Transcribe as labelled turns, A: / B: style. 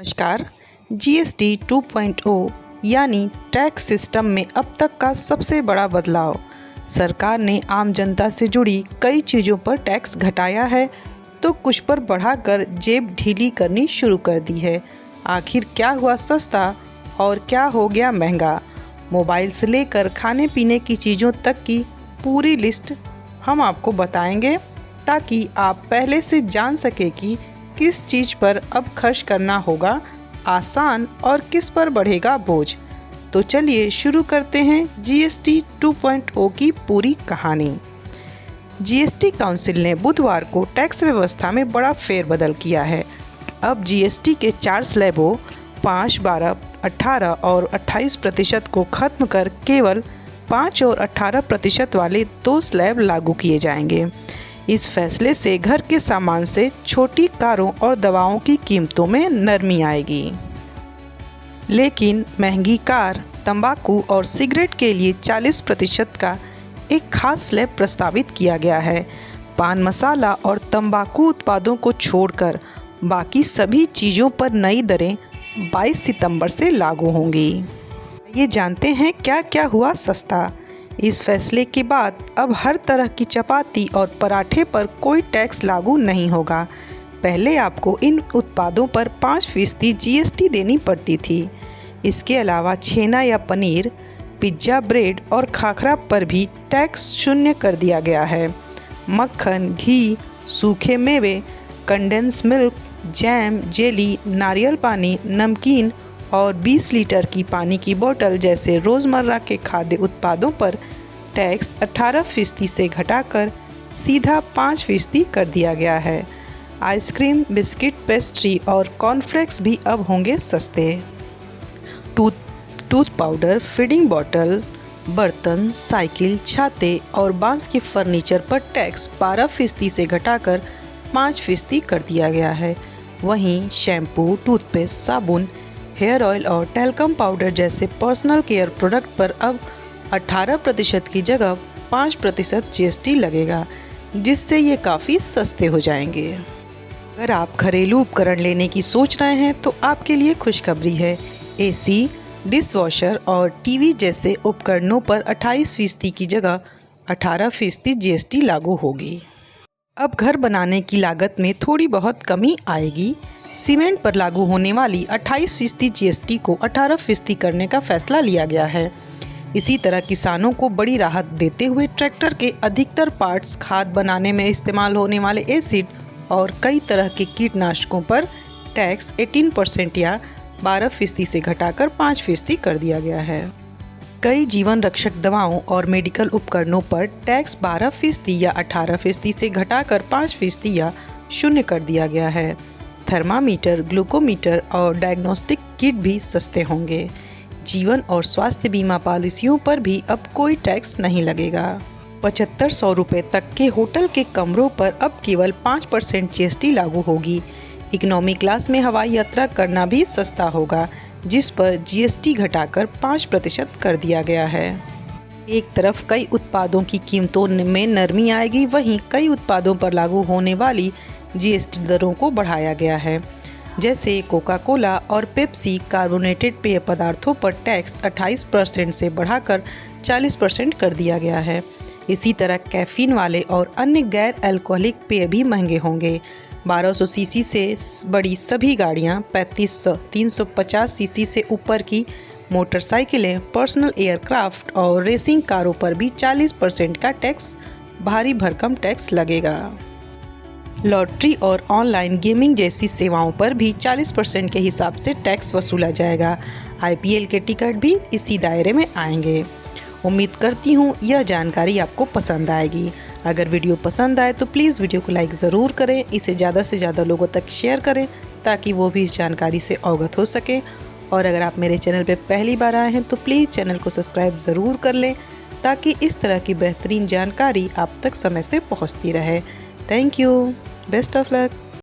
A: नमस्कार। जीएसटी 2.0 यानी tax system में अब तक का सबसे बड़ा बदलाव। सरकार ने आम जनता से जुड़ी कई चीज़ों पर टैक्स घटाया है तो कुछ पर बढ़ाकर जेब ढीली करनी शुरू कर दी है। आखिर क्या हुआ सस्ता और क्या हो गया महंगा? मोबाइल से लेकर खाने पीने की चीज़ों तक की पूरी लिस्ट हम आपको बताएंगे ताकि आप पहले से जान सके कि किस चीज़ पर अब खर्च करना होगा आसान और किस पर बढ़ेगा बोझ। तो चलिए शुरू करते हैं जीएसटी 2.0 की पूरी कहानी। जीएसटी काउंसिल ने बुधवार को टैक्स व्यवस्था में बड़ा फेरबदल किया है। अब जीएसटी के 4 स्लैबों 5, 12, 18 और 28% को खत्म कर केवल 5 और 18% वाले 2 स्लैब लागू किए जाएंगे। इस फैसले से घर के सामान से छोटी कारों और दवाओं की कीमतों में नरमी आएगी, लेकिन महंगी कार, तंबाकू और सिगरेट के लिए 40% का एक खास स्लैब प्रस्तावित किया गया है। पान मसाला और तंबाकू उत्पादों को छोड़कर बाकी सभी चीज़ों पर नई दरें 22 सितंबर से लागू होंगी। ये जानते हैं क्या क्या हुआ सस्ता। इस फैसले के बाद अब हर तरह की चपाती और पराठे पर कोई टैक्स लागू नहीं होगा। पहले आपको इन उत्पादों पर 5% जीएसटी देनी पड़ती थी। इसके अलावा छेना या पनीर, पिज्ज़ा, ब्रेड और खाखरा पर भी टैक्स शून्य कर दिया गया है। मक्खन, घी, सूखे मेवे, कंडेंस मिल्क, जैम, जेली, नारियल पानी, नमकीन और 20 लीटर की पानी की बोतल जैसे रोज़मर्रा के खाद्य उत्पादों पर टैक्स 18% से घटाकर सीधा 5% कर दिया गया है। आइसक्रीम, बिस्किट, पेस्ट्री और कॉर्नफ्लेक्स भी अब होंगे सस्ते। टूथ पाउडर, फीडिंग बोतल, बर्तन, साइकिल, छाते और बांस के फर्नीचर पर टैक्स 12% से घटाकर 5% कर दिया गया है। वहीं शैम्पू, टूथपेस्ट, साबुन, हेयर ऑयल और टैल्कम पाउडर जैसे पर्सनल केयर प्रोडक्ट पर अब 18% की जगह 5% जीएसटी लगेगा, जिससे ये काफ़ी सस्ते हो जाएंगे। अगर आप घरेलू उपकरण लेने की सोच रहे हैं तो आपके लिए खुशखबरी है। एसी, डिशवॉशर और टीवी जैसे उपकरणों पर 28% की जगह 18% जीएसटी लागू होगी। अब घर बनाने की लागत में थोड़ी बहुत कमी आएगी। सीमेंट पर लागू होने वाली 28% जीएसटी को 18% करने का फैसला लिया गया है। इसी तरह किसानों को बड़ी राहत देते हुए ट्रैक्टर के अधिकतर पार्ट्स, खाद बनाने में इस्तेमाल होने वाले एसिड और कई तरह के कीटनाशकों पर टैक्स 18% या 12% से घटाकर 5% कर दिया गया है। कई जीवन रक्षक दवाओं और मेडिकल उपकरणों पर टैक्स 12% या 18% से घटाकर 5% या 0 कर दिया गया है। थर्मामीटर, ग्लूकोमीटर और डायग्नोस्टिक किट भी सस्ते होंगे। जीवन और स्वास्थ्य बीमा पॉलिसियों पर भी अब कोई टैक्स नहीं लगेगा। 7500 रुपये तक के होटल के कमरों पर अब केवल 5% जीएसटी लागू होगी। इकोनॉमी क्लास में हवाई यात्रा करना भी सस्ता होगा, जिस पर जीएसटी घटाकर 5% कर दिया गया है। एक तरफ कई उत्पादों की कीमतों में नरमी आएगी, वहीं कई उत्पादों पर लागू होने वाली जीएसटी दरों को बढ़ाया गया है। जैसे कोका कोला और पेप्सी कार्बोनेटेड पेय पदार्थों पर टैक्स 28% से बढ़ाकर 40% कर दिया गया है। इसी तरह कैफीन वाले और अन्य गैर अल्कोहलिक पेय भी महंगे होंगे। 1200 सीसी से बड़ी सभी गाड़ियाँ, 3500, 350 सीसी से ऊपर की मोटरसाइकिलें, पर्सनल एयरक्राफ्ट और रेसिंग कारों पर भी 40% का टैक्स, भारी भरकम टैक्स लगेगा। लॉटरी और ऑनलाइन गेमिंग जैसी सेवाओं पर भी 40% के हिसाब से टैक्स वसूला जाएगा। आईपीएल के टिकट भी इसी दायरे में आएंगे। उम्मीद करती हूँ यह जानकारी आपको पसंद आएगी। अगर वीडियो पसंद आए तो प्लीज़ वीडियो को लाइक ज़रूर करें, इसे ज़्यादा से ज़्यादा लोगों तक शेयर करें ताकि वो भी इस जानकारी से अवगत हो सकें। और अगर आप मेरे चैनल पर पहली बार आए हैं तो प्लीज़ चैनल को सब्सक्राइब ज़रूर कर लें ताकि इस तरह की बेहतरीन जानकारी आप तक समय से पहुँचती रहे। Thank you. Best of luck.